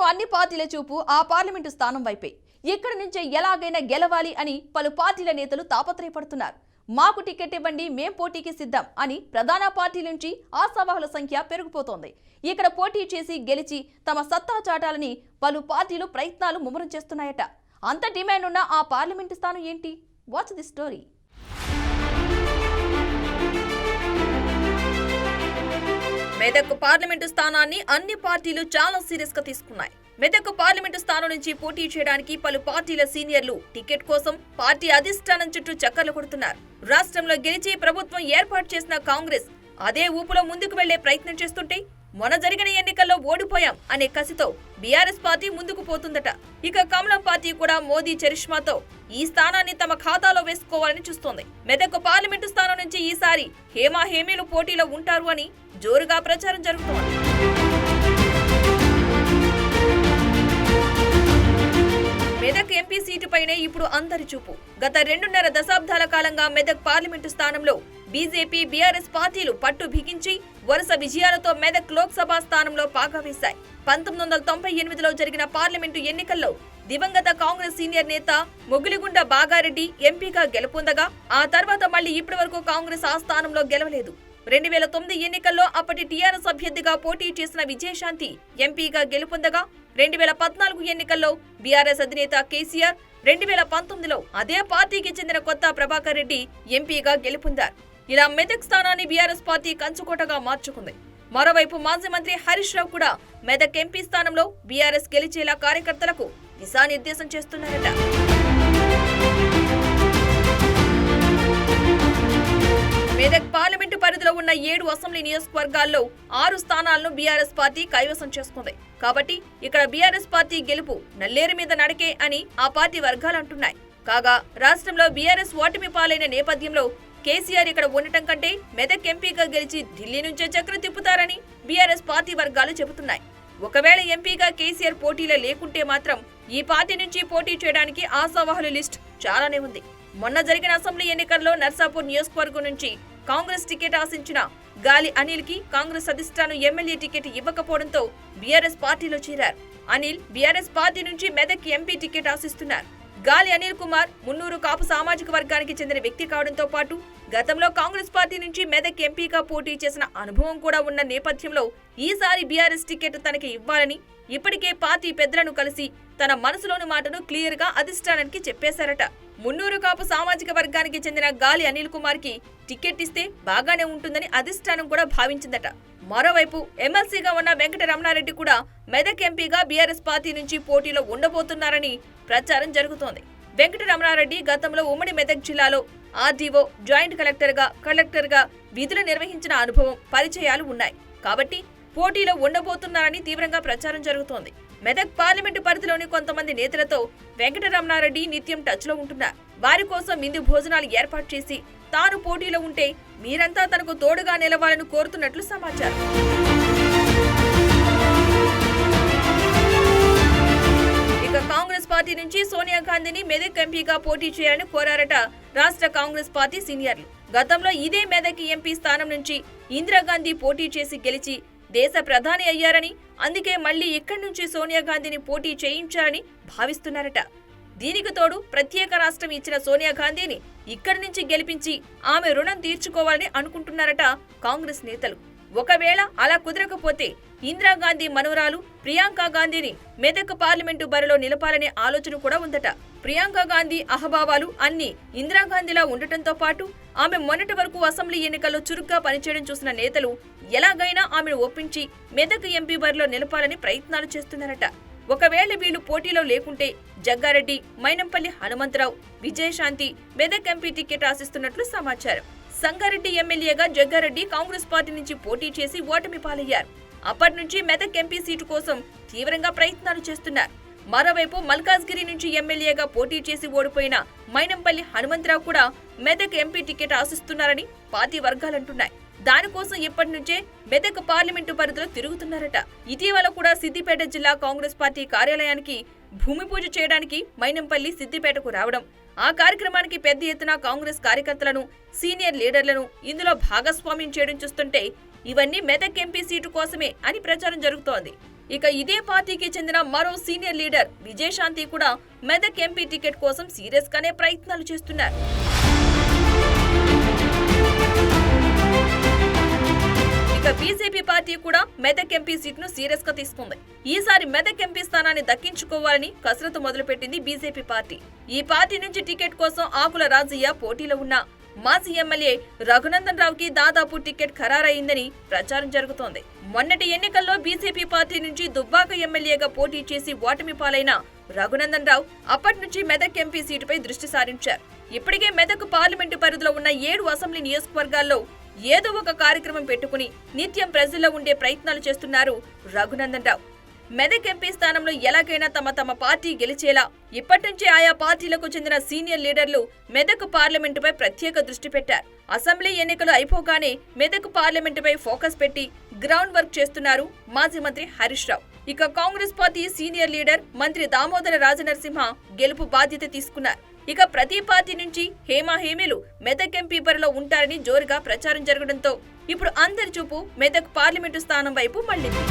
ప్రస్తుతం అన్ని పార్టీల చూపు ఆ పార్లమెంటు స్థానం వైపే. ఇక్కడి నుంచే ఎలాగైనా గెలవాలి అని పలు పార్టీల నేతలు తాపత్రయపడుతున్నారు. మాకు టికెట్ ఇవ్వండి, మేం పోటీకి సిద్ధం అని ప్రధాన పార్టీల నుంచి ఆశావాహుల సంఖ్య పెరిగిపోతోంది. ఇక్కడ పోటీ చేసి గెలిచి తమ సత్తా చాటాలని పలు పార్టీలు ప్రయత్నాలు ముమ్మరం చేస్తున్నాయట. అంత డిమాండ్ ఉన్న ఆ పార్లమెంటు స్థానం ఏంటి? Watch the story. Medak parliament స్థానాన్ని అన్ని పార్టీలు చాలా సీరియస్ గా తీసుకున్నాయి. మెదక్ పార్లమెంటు స్థానం నుంచి పోటీ చేయడానికి పలు పార్టీల సీనియర్లు టికెట్ కోసం పార్టీ అధిష్టానం చుట్టూ చక్కర్లు కొడుతున్నారు. రాష్ట్రంలో గెలిచి ప్రభుత్వం ఏర్పాటు చేసిన కాంగ్రెస్ అదే ఊపులో ముందుకు వెళ్లే ప్రయత్నం చేస్తుంటే, మొన్న జరిగిన ఎన్నికల్లో ఓడిపోయాం అనే కసితో బీఆర్ఎస్ పార్టీ ముందుకు పోతుందట. ఇక కమలం పార్టీ కూడా మోదీ చరిష్మాతో ఈ స్థానాన్ని తమ ఖాతాలో వేసుకోవాలని చూస్తోంది. మెదక్ పార్లమెంటు స్థానం నుంచి ఈసారి హేమా హేమీలు పోటీలో ఉంటారు అని జోరుగా ప్రచారం జరుగుతోంది. మెదక్ ఎంపీ సీటుపైనే ఇప్పుడు అందరి చూపు. గత 2.5 దశాబ్దాల కాలంగా మెదక్ పార్లమెంటు స్థానంలో బీజేపీ, బీఆర్ఎస్ పార్టీలు పట్టు బిగించి వరుస విజయాలతో మెదక్ లోక్సభ స్థానంలో పాగా వేశాయి. 1998లో జరిగిన పార్లమెంటు ఎన్నికల్లో దివంగత కాంగ్రెస్ సీనియర్ నేత మొగిలిగుండ బాగారెడ్డి ఎంపీగా గెలుపొందగా, ఆ తర్వాత మళ్లీ ఇప్పటి వరకు కాంగ్రెస్ ఆ స్థానంలో గెలవలేదు. 2009 ఎన్నికల్లో అప్పటి టీఆర్ఎస్ అభ్యర్థిగా పోటీ చేసిన విజయశాంతి ఎంపీగా గెలుపొందగా, 2014 ఎన్నికల్లో బీఆర్ఎస్ అధినేత కేసీఆర్, 2019లో అదే పార్టీకి చెందిన కొత్త ప్రభాకర్ రెడ్డి ఎంపీగా గెలుపొందారు. ఇలా మెదక్ స్థానాన్ని బీఆర్ఎస్ పార్టీ కంచుకోటగా మార్చుకుంది. మరోవైపు మాజీ మంత్రి హరీష్ రావు కూడా మెదక్ ఎంపీ స్థానంలో బీఆర్ఎస్ గెలిచేలా కార్యకర్తలకు దిశానిర్దేశం చేస్తున్నారట. మెదక్ పార్లమెంటు పరిధిలో ఉన్న 7 అసెంబ్లీ నియోజకవర్గాల్లో 6 స్థానాలను బీఆర్ఎస్ పార్టీ కైవసం చేసుకుంది. కాబట్టి ఇక్కడ బీఆర్ఎస్ పార్టీ గెలుపు నల్లేరు మీద నడకే అని ఆ పార్టీ వర్గాలు అంటున్నాయి. కాగా రాష్ట్రంలో బీఆర్ఎస్ ఓటమి పాలైన నేపథ్యంలో కేసీఆర్ ఇక్కడ ఉండటం కంటే మెదక్ ఎంపీగా గెలిచి ఢిల్లీ నుంచే చక్రం తిప్పుతారని బీఆర్ఎస్ పార్టీ వర్గాలు చెబుతున్నాయి. ఒకవేళ ఎంపీగా కేసీఆర్ పోటీలో లేకుంటే మాత్రం ఈ పార్టీ నుంచి పోటీ చేయడానికి ఆశావాహుల లిస్ట్ చాలానే ఉంది. మొన్న జరిగిన అసెంబ్లీ ఎన్నికల్లో నర్సాపూర్ నియోజకవర్గం నుంచి కాంగ్రెస్ టికెట్ ఆశించిన గాలి అనిల్ కి కాంగ్రెస్ అధిష్టానం ఎమ్మెల్యే టికెట్ ఇవ్వకపోవడంతో బీఆర్ఎస్ పార్టీలో చేరారు. అనిల్ బీఆర్ఎస్ పార్టీ నుంచి మెదక్ ఎంపీ టికెట్ ఆశిస్తున్నారు. గాలి అనిల్ కుమార్ మున్నూరు కాపు సామాజిక వర్గానికి చెందిన వ్యక్తి కావడంతో పాటు గతంలో కాంగ్రెస్ పార్టీ నుంచి మెదక్ ఎంపీగా పోటీ చేసిన అనుభవం కూడా ఉన్న నేపథ్యంలో ఈసారి బీఆర్ఎస్ టికెట్ తనకి ఇవ్వాలని ఇప్పటికే పార్టీ పెద్దలను కలిసి తన మనసులోని మాటను క్లియర్ గా అధిష్టానానికి చెప్పేశారట. మున్నూరు కాపు సామాజిక వర్గానికి చెందిన గాలి అనిల్ కుమార్ కి టికెట్ ఇస్తే బాగానే ఉంటుందని అధిష్టానం కూడా భావించిందట. మరోవైపు ఎమ్మెల్సీగా ఉన్న వెంకట రమణారెడ్డి కూడా మెదక్ ఎంపీగా బీఆర్ఎస్ పార్టీ నుంచి పోటీలో ఉండబోతున్నారని ప్రచారం జరుగుతోంది. వెంకట రమణారెడ్డి గతంలో ఉమ్మడి మెదక్ జిల్లాలో ఆర్డీఓ, జాయింట్ కలెక్టర్గా విధులు నిర్వహించిన అనుభవం, పరిచయాలు ఉన్నాయి. కాబట్టి పోటీలో ఉండబోతున్నారని తీవ్రంగా ప్రచారం జరుగుతోంది. మెదక్ పార్లమెంటు పరిధిలోని కొంతమంది నేతలతో వెంకట రమణారెడ్డి నిత్యం టచ్ లో ఉంటున్నారు. వారి కోసం విందు భోజనాలు ఏర్పాటు చేసి తాను పోటీలో ఉంటే మీరంతా తనకు తోడుగా నిలవాలని కోరుతున్నట్లు సమాచారం. ఇక కాంగ్రెస్ పార్టీ నుంచి సోనియా గాంధీని మెదక్ ఎంపీగా పోటీ చేయాలని కోరారట రాష్ట్ర కాంగ్రెస్ పార్టీ సీనియర్లు. గతంలో ఇదే మెదక్ ఎంపీ స్థానం నుంచి ఇందిరాగాంధీ పోటీ చేసి గెలిచి దేశ ప్రధాని అయ్యారని, అందుకే మళ్లీ ఇక్కడి నుంచి సోనియా గాంధీని పోటీ చేయించాలని భావిస్తున్నారట. దీనికి తోడు ప్రత్యేక రాష్ట్రం ఇచ్చిన సోనియా గాంధీని ఇక్కడి నుంచి గెలిపించి ఆమె రుణం తీర్చుకోవాలని అనుకుంటున్నారట కాంగ్రెస్ నేతలు. ఒకవేళ అలా కుదరకపోతే ఇందిరాగాంధీ మనవరాలు ప్రియాంక గాంధీని మెదక్ పార్లమెంటు బరిలో నిలపాలనే ఆలోచన కూడా ఉందట. ప్రియాంక గాంధీ అహబావాలు అన్ని ఇందిరాగాంధీలా ఉండటంతో పాటు ఆమె మొన్నటి వరకు అసెంబ్లీ ఎన్నికల్లో చురుగ్గా పనిచేయడం చూసిన నేతలు ఎలాగైనా ఆమెను ఒప్పించి మెదక్ ఎంపీ బరిలో నిలపాలని ప్రయత్నాలు చేస్తున్నారట. ఒకవేళ వీళ్లు పోటీలో లేకుంటే జగ్గారెడ్డి, మైనంపల్లి హనుమంతరావు, విజయశాంతి మెదక్ ఎంపీ టికెట్ ఆశిస్తున్నట్లు సమాచారం. సంగారెడ్డి ఎమ్మెల్యేగా జగ్గారెడ్డి కాంగ్రెస్ పార్టీ నుంచి పోటీ చేసి ఓటమి పాలయ్యారు. అప్పటి నుంచి మెదక్ ఎంపీ సీటు కోసం తీవ్రంగా ప్రయత్నాలు చేస్తున్నారు. మరోవైపు మల్కాజ్గిరి నుంచి ఎమ్మెల్యేగా పోటీ చేసి ఓడిపోయిన మైనంపల్లి హనుమంతరావు కూడా మెదక్ ఎంపీ టికెట్ ఆశిస్తున్నారని పార్టీ వర్గాలంటున్నాయి. దానికోసం ఇప్పటి నుంచే మెదక్ పార్లమెంటు పరిధిలో తిరుగుతున్నారట. ఇటీవల కూడా సిద్దిపేట జిల్లా కాంగ్రెస్ పార్టీ కార్యాలయానికి భూమి పూజ చేయడానికి మైనంపల్లి సిద్దిపేటకు రావడం, ఆ కార్యక్రమానికి పెద్ద ఎత్తున కాంగ్రెస్ కార్యకర్తలను, సీనియర్ లీడర్లను ఇందులో భాగస్వామ్యం చేయడం చూస్తుంటే ఇవన్నీ మెదక్ ఎంపీ సీటు కోసమే అని ప్రచారం జరుగుతోంది. ఇక ఇదే పార్టీకి చెందిన మరో సీనియర్ లీడర్ విజయశాంతి కూడా మెదక్ ఎంపీ టికెట్ కోసం సీరియస్ గానే ప్రయత్నాలు చేస్తున్నారు. ఇక బీజేపీ పార్టీ కూడా మెదక్ ఎంపీ సీట్ను సీరియస్ గా తీసుకుంది. ఈసారి మెదక్ ఎంపీ స్థానాన్ని దక్కించుకోవాలని కసరత్తు మొదలుపెట్టింది బీజేపీ పార్టీ. ఈ పార్టీ నుంచి టికెట్ కోసం ఆకుల రాజయ్య పోటీలో ఉన్న మాజీ ఎమ్మెల్యే రఘునందన్ రావుకి దాదాపు టికెట్ ఖరారయిందని ప్రచారం జరుగుతోంది. మొన్నటి ఎన్నికల్లో బీజేపీ పార్టీ నుంచి దుబ్బాక ఎమ్మెల్యేగా పోటీ చేసి ఓటమి పాలైన రఘునందన్ రావు అప్పటి నుంచి మెదక్ ఎంపీ సీటుపై దృష్టి సారించారు. ఇప్పటికే మెదక్ పార్లమెంటు పరిధిలో ఉన్న 7 అసెంబ్లీ నియోజకవర్గాల్లో ఏదో ఒక కార్యక్రమం పెట్టుకుని నిత్యం ప్రజల్లో ఉండే ప్రయత్నాలు చేస్తున్నారు రఘునందన్ రావు. మెదక్ ఎంపీ స్థానంలో ఎలాగైనా తమ పార్టీ గెలిచేలా ఇప్పటి నుంచి ఆయా పార్టీలకు చెందిన సీనియర్ లీడర్లు మెదక్ పార్లమెంటుపై ప్రత్యేక దృష్టి పెట్టారు. అసెంబ్లీ ఎన్నికలు అయిపోగానే మెదక్ పార్లమెంటుపై ఫోకస్ పెట్టి గ్రౌండ్ వర్క్ చేస్తున్నారు మాజీ మంత్రి హరీష్ రావు. ఇక కాంగ్రెస్ పార్టీ సీనియర్ లీడర్ మంత్రి దామోదర రాజనరసింహ గెలుపు బాధ్యత తీసుకున్నారు. ఇక ప్రతి పార్టీ నుంచి హేమీలు మెదక్ ఎంపీ బరిలో ఉంటారని జోరుగా ప్రచారం జరగడంతో ఇప్పుడు అందరి చూపు మెదక్ పార్లమెంటు స్థానం వైపు మళ్లింది.